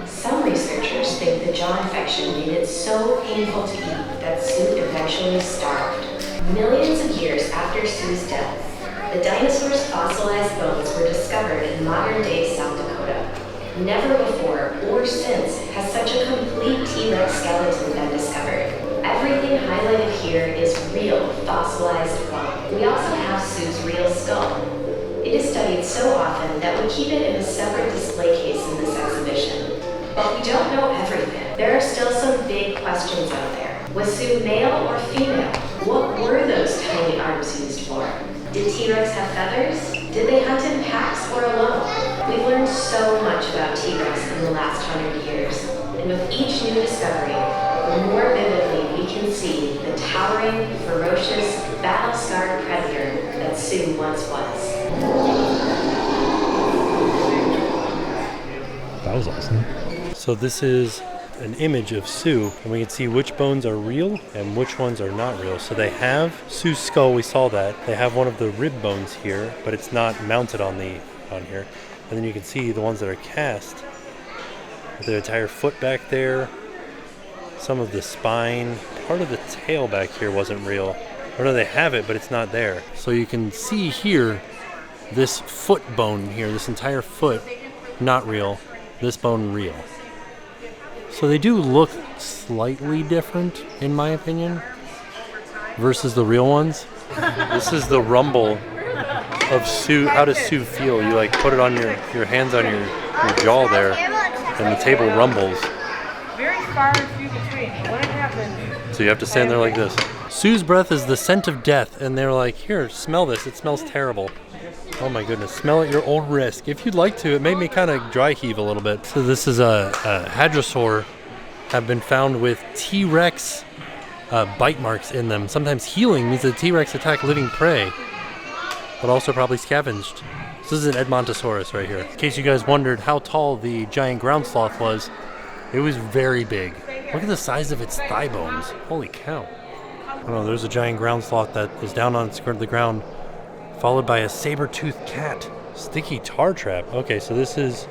Some researchers think the jaw infection made it so painful to eat that Sue eventually starved. Millions of years after Sue's death, the dinosaur's fossilized bones were discovered in modern-day South Dakota. Never before or since has such a complete T-Rex skeleton been discovered. Everything highlighted here is real fossilized bone. We also have Sue's real skull. It is studied so often that we keep it in a separate display case in this exhibition. But we don't know everything. There are still some big questions out there. Was Sue male or female? What were those tiny arms used for? Did T-Rex have feathers? Did they hunt in packs or alone? We've learned so much about T-Rex in the last 100 years, and with each new discovery, the more vividly we can see the towering, ferocious, battle-scarred predator that Sue once was. That was awesome. So this is an image of Sue, and we can see which bones are real and which ones are not real. So they have Sue's skull, we saw that. They have one of the rib bones here, but it's not mounted on here. And then you can see the ones that are cast. The entire foot back there, some of the spine, part of the tail back here wasn't real. Or no, they have it, but it's not there. So you can see here, this foot bone here, this entire foot, not real. This bone real. So they do look slightly different, in my opinion, versus the real ones. This is the rumble of Sue. How does Sue feel? You like put it on your hands on your jaw there, and the table rumbles. Very far and few between. What had happened? So you have to stand there like this. Sue's breath is the scent of death, and they're like, here, smell this. It smells terrible. Oh my goodness, smell at your own risk. If you'd like to, it made me kind of dry heave a little bit. So this is a hadrosaur have been found with T-Rex bite marks in them. Sometimes healing means the T-Rex attack living prey, but also probably scavenged. So this is an Edmontosaurus right here. In case you guys wondered how tall the giant ground sloth was, it was very big. Look at the size of its thigh bones. Holy cow. Oh, there's a giant ground sloth that is down on the ground, followed by a saber-toothed cat. Sticky tar trap. Okay, so this is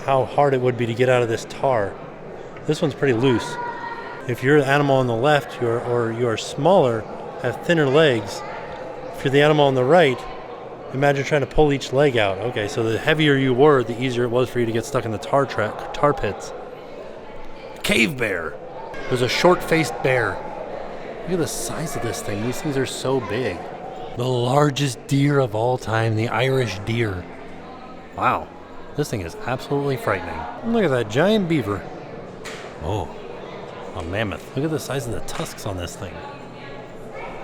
how hard it would be to get out of this tar. This one's pretty loose. If you're the animal on the left, you are smaller, have thinner legs. If you're the animal on the right, imagine trying to pull each leg out. Okay, so the heavier you were, the easier it was for you to get stuck in the tar pits. Cave bear. There's a short-faced bear. Look at the size of this thing. These things are so big. The largest deer of all time, the Irish deer. Wow, this thing is absolutely frightening. Look at that giant beaver. Oh, a mammoth. Look at the size of the tusks on this thing.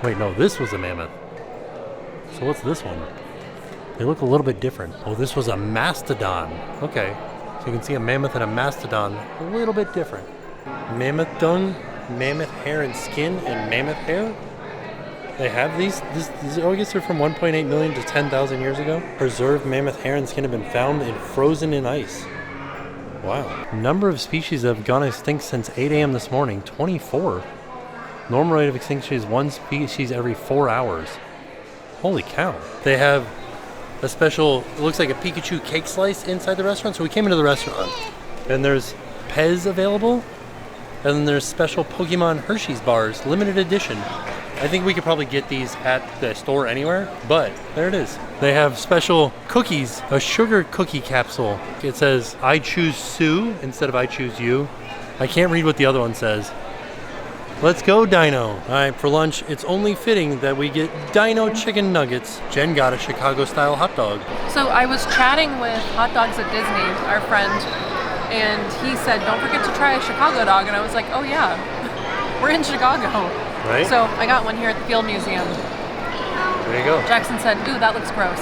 Wait, no, this was a mammoth. So what's this one? They look a little bit different. Oh, this was a mastodon. Okay, so you can see a mammoth and a mastodon, a little bit different. Mammoth dung, mammoth hair and skin, and mammoth hair? They have these, I guess they're from 1.8 million to 10,000 years ago. Preserved mammoth hair and skin have been found and frozen in ice. Wow. Number of species that have gone extinct since 8 a.m. this morning, 24. Normal rate of extinction is one species every 4 hours. Holy cow. They have a special, it looks like a Pikachu cake slice inside the restaurant. So we came into the restaurant and there's Pez available. And then there's special Pokemon Hershey's bars, limited edition. I think we could probably get these at the store anywhere, but there it is. They have special cookies, a sugar cookie capsule. It says, I choose Sue instead of I choose you. I can't read what the other one says. Let's go, Dino. All right, for lunch, it's only fitting that we get Dino chicken nuggets. Jen got a Chicago-style hot dog. So I was chatting with Hot Dogs at Disney, our friend, and he said, don't forget to try a Chicago dog. And I was like, oh yeah, we're in Chicago. Right? So I got one here at the Field Museum. There you go. Jackson said, ooh, that looks gross.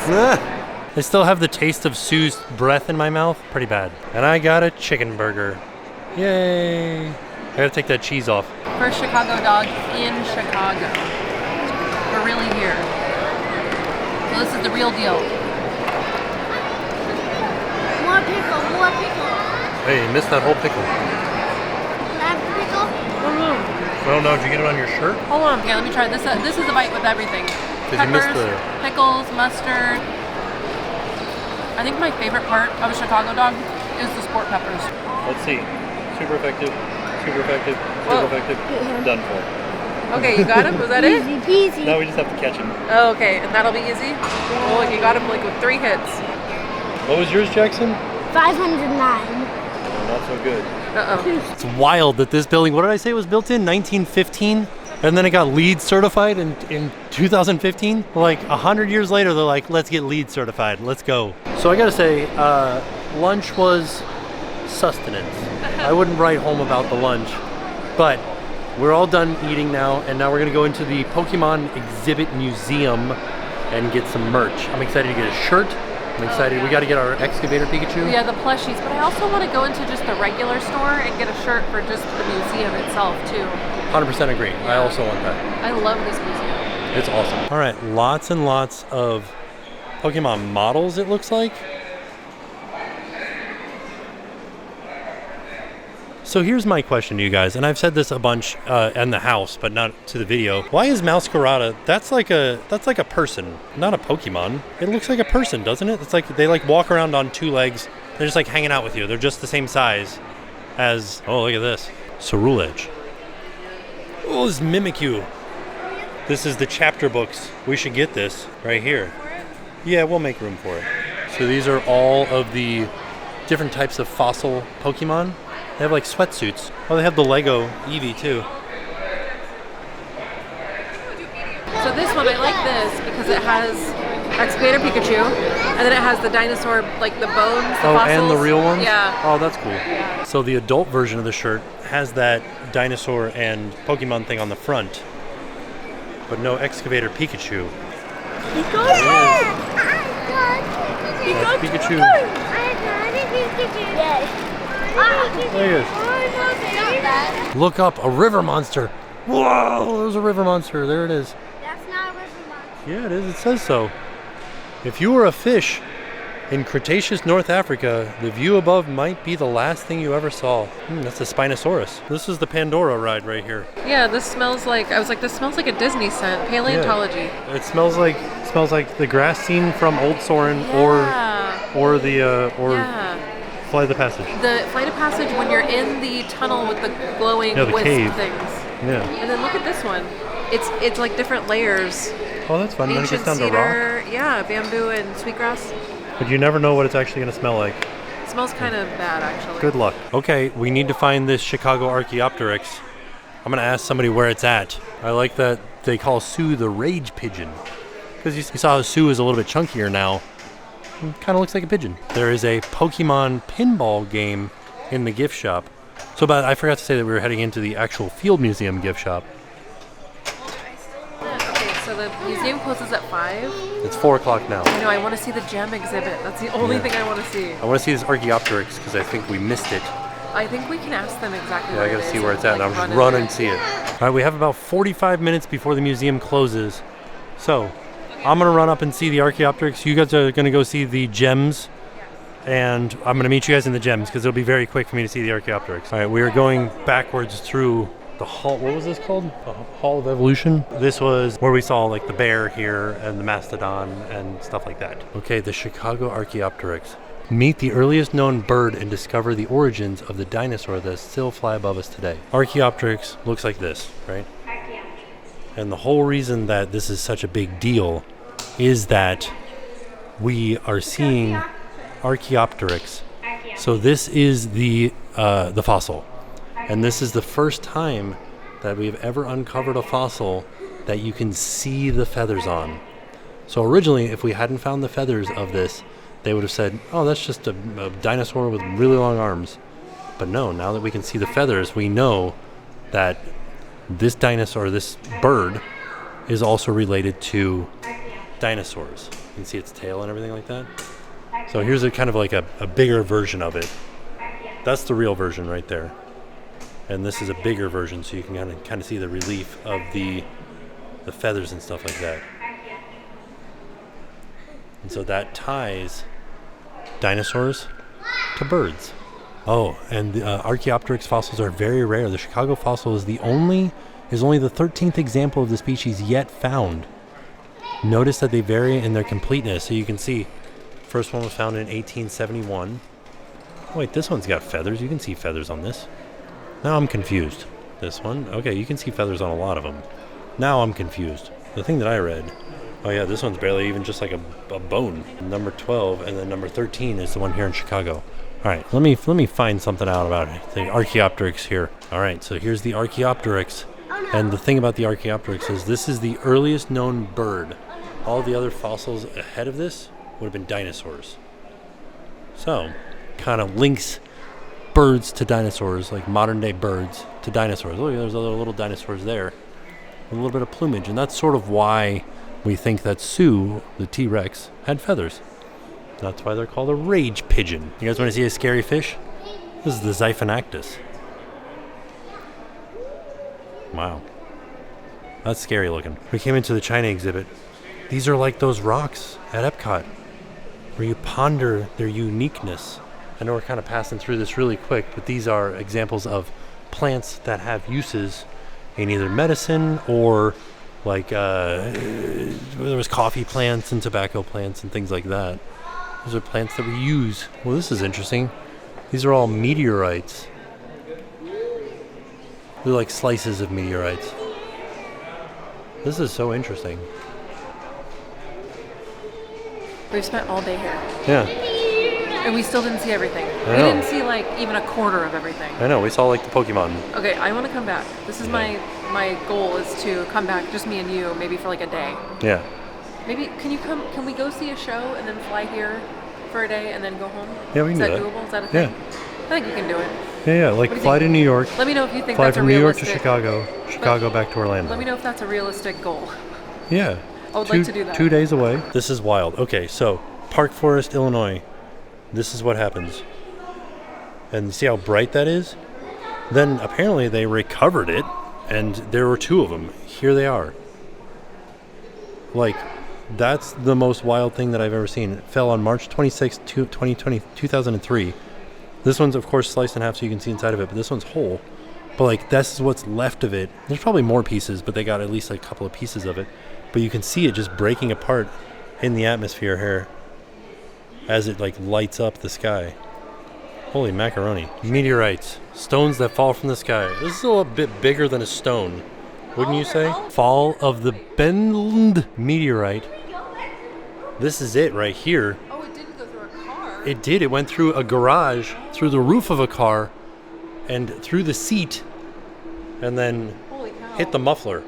I still have the taste of Sue's breath in my mouth. Pretty bad. And I got a chicken burger. Yay. I gotta take that cheese off. First Chicago dog in Chicago. We're really here. So this is the real deal. More pickle, more pickle. Hey, you missed that whole pickle. That pickle? Oh no, did you get it on your shirt? Hold on. Okay, let me try this. This is a bite with everything. Did you miss Peppers, the... pickles, mustard. I think my favorite part of a Chicago dog is the sport peppers. Let's see. Super effective, super effective, Whoa. super effective. Done for. Okay, you got him? Was that it? Easy peasy. Now we just have to catch him. Oh, okay, and that'll be easy? Oh, look, you got him like with 3 hits. What was yours, Jackson? 509. Not so good. Uh-oh. It's wild that this building, what did I say it was built in? 1915? And then it got LEED certified in 2015? Like 100 years later, they're like, let's get LEED certified. Let's go. So I gotta say, lunch was sustenance. I wouldn't write home about the lunch, but we're all done eating now, and now we're gonna go into the Pokemon Exhibit Museum and get some merch. I'm excited to get a shirt. I'm excited. We gotta get our Excavator Pikachu. Yeah, the plushies, but I also want to go into just the regular store and get a shirt for just the museum itself, too. 100% agree. I also want that. I love this museum. It's awesome. All right, lots and lots of Pokemon models, it looks like. So here's my question to you guys, and I've said this a bunch in the house, but not to the video. Why is Mouscarada? That's like a person, not a Pokemon. It looks like a person, doesn't it? It's like they like walk around on 2 legs. They're just like hanging out with you. They're just the same size as. Oh, look at this, Cerulege. Oh, this is Mimikyu. This is the chapter books. We should get this right here. Yeah, we'll make room for it. So these are all of the different types of fossil Pokemon. They have like sweatsuits. Oh, they have the Lego Eevee too. So this one, I like this because it has Excavator Pikachu, and then it has the dinosaur, like the bones, the Oh, fossils. and the real ones? Yeah. Oh, that's cool. So the adult version of the shirt has that dinosaur and Pokemon thing on the front, but no Excavator Pikachu. That's Pikachu. There he is. Look up, a river monster. Whoa, there's a river monster. There it is. That's not a river monster. Yeah, it is. It says so. If you were a fish in Cretaceous North Africa, the view above might be the last thing you ever saw. That's a Spinosaurus. This is the Pandora ride right here. Yeah, this smells like, I was like, this smells like a Disney scent, paleontology. Yeah. It smells like the grass scene from Old Soren, Yeah. or Yeah. Flight of the Passage. The Flight of Passage when you're in the tunnel with the glowing Yeah, the wisp cave. things. Yeah. And then look at this one. It's like different layers. Oh, that's fun. Then it Ancient gets down to rock. cedar, yeah, bamboo and sweetgrass. But you never know what it's actually going to smell like. It smells kind of bad, actually. Good luck. Okay, we need to find this Chicago Archaeopteryx. I'm going to ask somebody where it's at. I like that they call Sue the Rage Pigeon. Because you saw how Sue is a little bit chunkier now. Kind of looks like a pigeon. There is a Pokemon pinball game in the gift shop. So, but I forgot to say that we were heading into the actual Field Museum gift shop. Okay, so the museum closes at 5. It's 4 o'clock now. I know, I want to see the gem exhibit. That's the only thing I want to see. I want to see this Archaeopteryx because I think we missed it. I think we can ask them exactly Yeah, where I it gotta is see where it's at. like, I'll just in run there. and see it. All right, we have about 45 minutes before the museum closes. So, I'm gonna run up and see the Archaeopteryx. You guys are gonna go see the gems. And I'm gonna meet you guys in the gems because it'll be very quick for me to see the Archaeopteryx. All right, we are going backwards through the hall. What was this called? The Hall of Evolution. This was where we saw like the bear here and the mastodon and stuff like that. Okay, the Chicago Archaeopteryx. Meet the earliest known bird and discover the origins of the dinosaur that still fly above us today. Archaeopteryx looks like this, right? And the whole reason that this is such a big deal is that we are seeing Archaeopteryx. So this is the fossil. And this is the first time that we've ever uncovered a fossil that you can see the feathers on. So originally, if we hadn't found the feathers of this, they would have said, oh, that's just a dinosaur with really long arms. But no, now that we can see the feathers, we know that this dinosaur, this bird, is also related to dinosaurs. You can see its tail and everything like that. So here's a kind of like a bigger version of it. That's the real version right there. And this is a bigger version, so you can kind of see the relief of the feathers and stuff like that. And so that ties dinosaurs to birds. Oh, and the Archaeopteryx fossils are very rare. The Chicago fossil is only the 13th example of the species yet found. Notice that they vary in their completeness. So you can see, first one was found in 1871. Oh, wait, this one's got feathers. You can see feathers on this. Now I'm confused. This one? Okay, you can see feathers on a lot of them. Now I'm confused. The thing that I read, oh yeah, this one's barely even just like a bone. Number 12 and then number 13 is the one here in Chicago. All right, let me find something out about it. The Archaeopteryx here. All right, so here's the Archaeopteryx. And the thing about the Archaeopteryx is this is the earliest known bird. All the other fossils ahead of this would have been dinosaurs. So, kind of links birds to dinosaurs, like modern day birds to dinosaurs. Look, there's other little dinosaurs there. A little bit of plumage, and that's sort of why we think that Sue, the T-Rex, had feathers. That's why they're called a rage pigeon. You guys want to see a scary fish? This is the Xiphonactus. Wow. That's scary looking. We came into the China exhibit. These are like those rocks at Epcot, where you ponder their uniqueness. I know we're kind of passing through this really quick, but these are examples of plants that have uses in either medicine or like there was coffee plants and tobacco plants and things like that. Those are plants that we use. Well, this is interesting. These are all meteorites. They're like slices of meteorites. This is so interesting. We've spent all day here. Yeah. And we still didn't see everything. I We know. didn't see like even a quarter of everything. I know, we saw like the Pokemon. Okay, I want to come back. This is my goal is to come back, just me and you, maybe for like a day. Yeah. Maybe can we go see a show and then fly here for a day and then go home? Yeah, we can is do that that. doable? Is that a thing? Yeah. I think we can do it. Yeah, like What do you fly think? to New York, Let me know if you think fly that's a from New York to realistic. Chicago back to Orlando. Let me know if that's a realistic goal. Yeah. I would like to do that. 2 days away. This is wild. Okay, so Park Forest, Illinois. This is what happens. And see how bright that is? Then apparently they recovered it, and there were 2 of them. Here they are. Like, that's the most wild thing that I've ever seen. It fell on March 26, 2003. This one's, of course, sliced in half so you can see inside of it, but this one's whole. But, like, this is what's left of it. There's probably more pieces, but they got at least a couple of pieces of it. But you can see it just breaking apart in the atmosphere here as it, like, lights up the sky. Holy macaroni. Meteorites. Stones that fall from the sky. This is a little bit bigger than a stone, wouldn't you say? Fall of the Bend meteorite. This is it right here. Oh, it didn't go through a car. It did. It went through a garage, through the roof of a car, and through the seat, and then Holy cow. hit the muffler.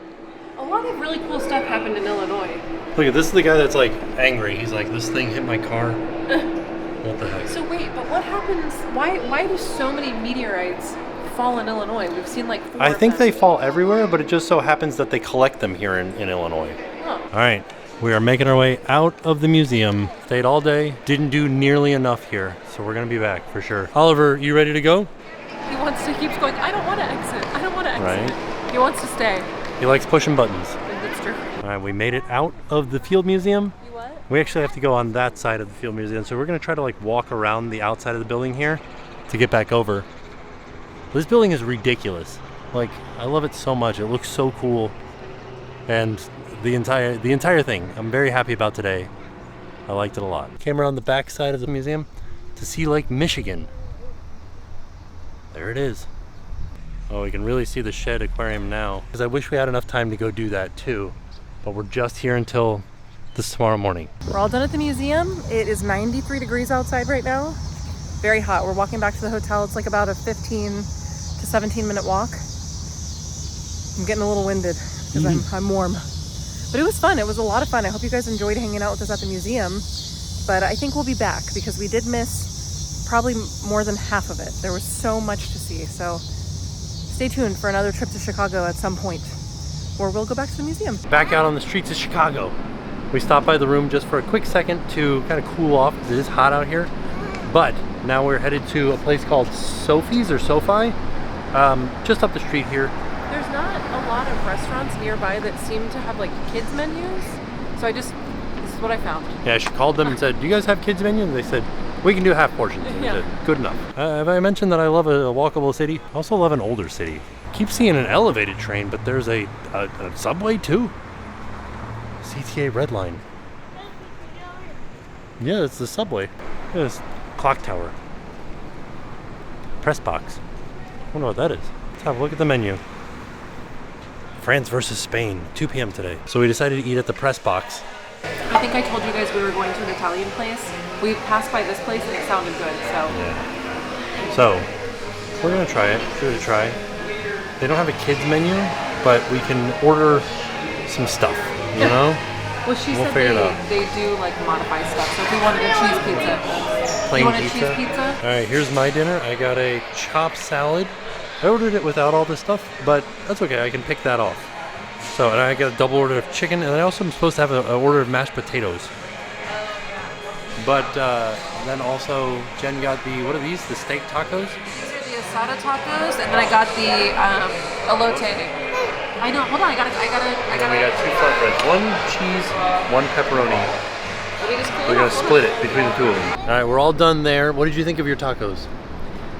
A lot of really cool stuff happened in Illinois. Look at this is the guy that's like angry. He's like, this thing hit my car. What the heck? So wait, but what happens? Why do so many meteorites fall in Illinois? We've seen like 4 I think of they them. fall everywhere, but it just so happens that they collect them here in Illinois. Huh. All right, we are making our way out of the museum. Stayed all day, didn't do nearly enough here, so we're gonna be back for sure. Oliver, you ready to go? He keeps going, I don't want to exit. I don't want to exit. Right. He wants to stay. He likes pushing buttons. I think that's true. All right, we made it out of the Field Museum. You what? We actually have to go on that side of the Field Museum, so we're gonna try to like walk around the outside of the building here to get back over. This building is ridiculous. Like, I love it so much. It looks so cool. And the entire thing, I'm very happy about today. I liked it a lot. Came around the back side of the museum to see Lake Michigan. There it is. Oh, we can really see the shed aquarium now. Because I wish we had enough time to go do that too. But we're just here until this tomorrow morning. We're all done at the museum. It is 93 degrees outside right now. Very hot. We're walking back to the hotel. It's like about a 15 to 17 minute walk. I'm getting a little winded because I'm warm. But it was fun. It was a lot of fun. I hope you guys enjoyed hanging out with us at the museum. But I think we'll be back because we did miss probably more than half of it. There was so much to see. So stay tuned for another trip to Chicago at some point, or we'll go back to the museum. Back out on the streets of Chicago. We stopped by the room just for a quick second to kind of cool off because it is hot out here. But now we're headed to a place called Sophie's or SoFi, just up the street here. There's not a lot of restaurants nearby that seem to have like kids menus. So this is what I found. Yeah, she called them and said, do you guys have kids menu? And they said, we can do half portions. And Yeah. I said, good enough. Have I mentioned that I love a walkable city? I also love an older city. Keep seeing an elevated train, but there's a subway too. CTA Red Line. Yeah, it's the subway. Yeah, it's clock tower. Press box. I wonder what that is. Let's have a look at the menu. France versus Spain, 2 p.m. today. So we decided to eat at the press box. I think I told you guys we were going to an Italian place. We passed by this place and it sounded good, so. Yeah. So, we're gonna try it. Give it a try. They don't have a kids menu, but we can order some stuff, you know? Well, she We'll said figure it out. they do like modify stuff. So if we wanted a cheese pizza. Plain you want a pizza. cheese pizza? Alright, here's my dinner. I got a chopped salad. I ordered it without all this stuff, but that's okay. I can pick that off. So, and I got a double order of chicken, and I also am supposed to have an order of mashed potatoes. But then also, Jen got what are these? The steak tacos? These are the asada tacos, and then I got the elote. I know. Hold on. I got And we got 2 flatbreads. 1 cheese, 1 pepperoni. We're gonna split it between the 2 of them. All right, we're all done there. What did you think of your tacos?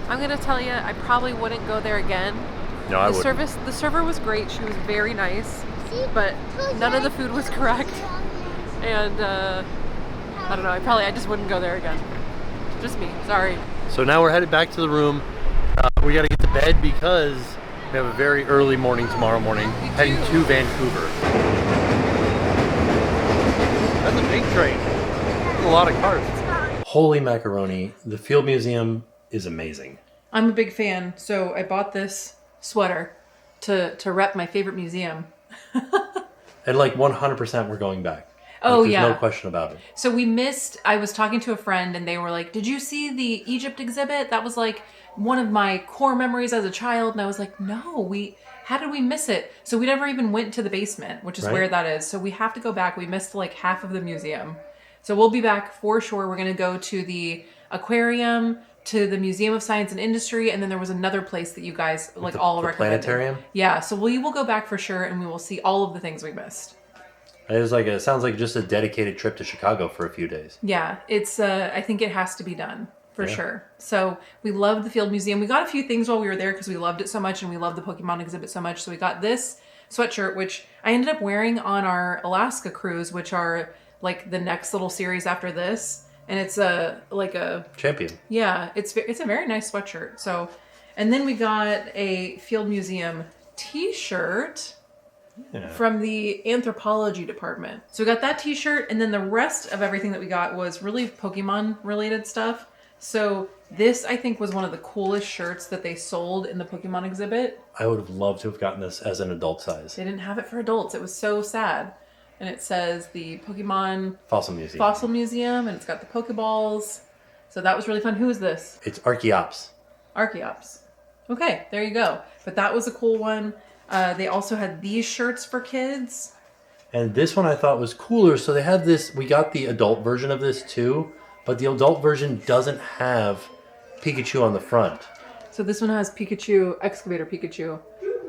I'm gonna tell you, I probably wouldn't go there again. No, I wouldn't. The server was great. She was very nice, but none of the food was correct. And I don't know. I just wouldn't go there again. Just me. Sorry. So now we're headed back to the room. We gotta get to bed because we have a very early morning tomorrow morning, heading to Vancouver. That's a big train. That's a lot of cars. Holy macaroni! The Field Museum is amazing. I'm a big fan, so I bought this sweater to rep my favorite museum. And like 100% we're going back. Oh, There's yeah. no question about it. So I was talking to a friend and they were like, did you see the Egypt exhibit? That was like one of my core memories as a child. And I was like, no, how did we miss it? So we never even went to the basement, which is Right. where that is. So we have to go back. We missed like half of the museum. So we'll be back for sure. We're going to go to the aquarium, to the Museum of Science and Industry, and then there was another place that you guys all the recommended. planetarium? Yeah, so we will go back for sure and we will see all of the things we missed. It sounds like just a dedicated trip to Chicago for a few days. Yeah, it's I think it has to be done for Yeah. sure. So we loved the Field Museum. We got a few things while we were there because we loved it so much and we loved the Pokemon exhibit so much. So we got this sweatshirt, which I ended up wearing on our Alaska cruise, which are like the next little series after this. And it's a Champion. yeah, it's a very nice sweatshirt. So, and then we got a Field Museum T-shirt Yeah. from the anthropology department. So we got that T-shirt, and then the rest of everything that we got was really Pokemon related stuff. So this, I think, was one of the coolest shirts that they sold in the Pokemon exhibit. I would have loved to have gotten this as an adult size. They didn't have it for adults. It was so sad. And it says the Pokemon Fossil Museum. Fossil Museum, and it's got the Pokeballs. So that was really fun. Who is this? It's Archeops. Archeops. Okay, there you go. But that was a cool one. They also had these shirts for kids. And this one I thought was cooler. So they have this, we got the adult version of this too, but the adult version doesn't have Pikachu on the front. So this one has Pikachu, Excavator Pikachu,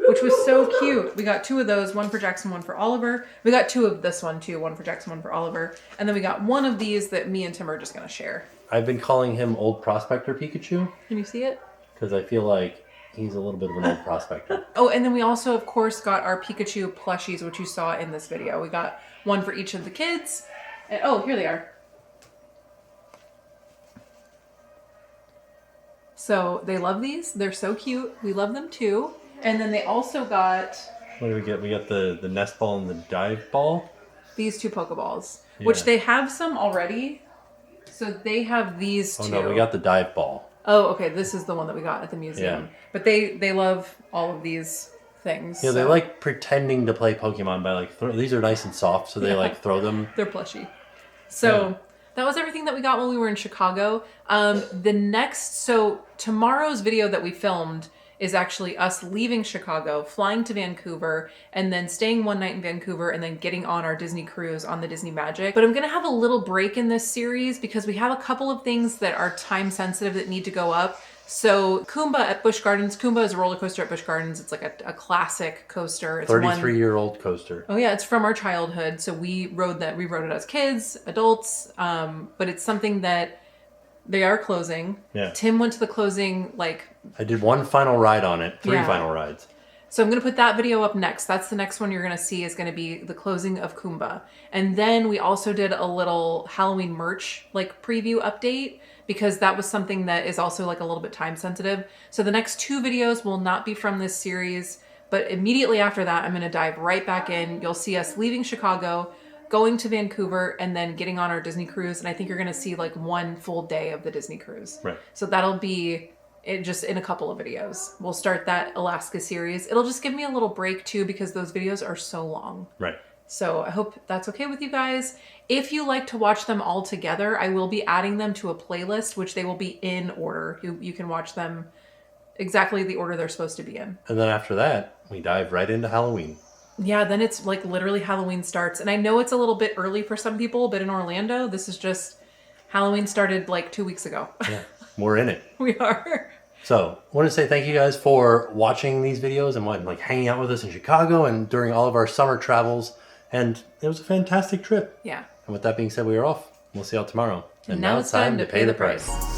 which was so cute. We got 2 of those, one for Jackson, one for Oliver. We got 2 of this one too, one for Jackson, one for Oliver. And then we got one of these that me and Tim are just gonna share. I've been calling him Old Prospector Pikachu Can you see it? because I feel like He's a little bit of an old prospector. Oh, and then we also, of course, got our Pikachu plushies, which you saw in this video. We got one for each of the kids. And, oh, here they are. So they love these. They're so cute. We love them too. And then they also got... What do we get? We got the nest ball and the dive ball. These 2 Pokeballs, Yeah. which they have some already. So they have these 2. Oh no, we got the dive ball. Oh, okay. This is the one that we got at the museum. Yeah. But they love all of these things. Yeah, they so- like pretending to play Pokemon by like these are nice and soft, so they like throw them. They're plushy. So Yeah. that was everything that we got while we were in Chicago. So tomorrow's video that we filmed is actually us leaving Chicago, flying to Vancouver, and then staying one night in Vancouver, and then getting on our Disney cruise on the Disney Magic. But I'm gonna have a little break in this series because we have a couple of things that are time sensitive that need to go up. So Kumba at Busch Gardens. Kumba is a roller coaster at Busch Gardens. It's like a classic coaster. It's 33-year-old coaster. Oh yeah, it's from our childhood. So we rode that. We rode it as kids, adults. But it's something that they are closing. Yeah. Tim went to the closing I did one final ride on it. 3 Yeah. final rides. So I'm going to put that video up next. That's the next one you're going to see is going to be the closing of Kumba. And then we also did a little Halloween merch preview update because that was something that is also a little bit time sensitive. So the next 2 videos will not be from this series, but immediately after that, I'm going to dive right back in. You'll see us leaving Chicago, going to Vancouver, and then getting on our Disney cruise. And I think you're going to see 1 full day of the Disney cruise. Right. So that'll be just in a couple of videos. We'll start that Alaska series. It'll just give me a little break too because those videos are so long. Right. So I hope that's okay with you guys. If you like to watch them all together, I will be adding them to a playlist, which they will be in order. You can watch them exactly the order they're supposed to be in. And then after that, we dive right into Halloween. Yeah, then it's literally Halloween starts. And I know it's a little bit early for some people, but in Orlando, this is just Halloween started 2 weeks ago. Yeah, we're in it. We are. So, I want to say thank you guys for watching these videos and hanging out with us in Chicago and during all of our summer travels. And it was a fantastic trip. Yeah. And with that being said, we are off. We'll see y'all tomorrow. And now it's time to pay the price.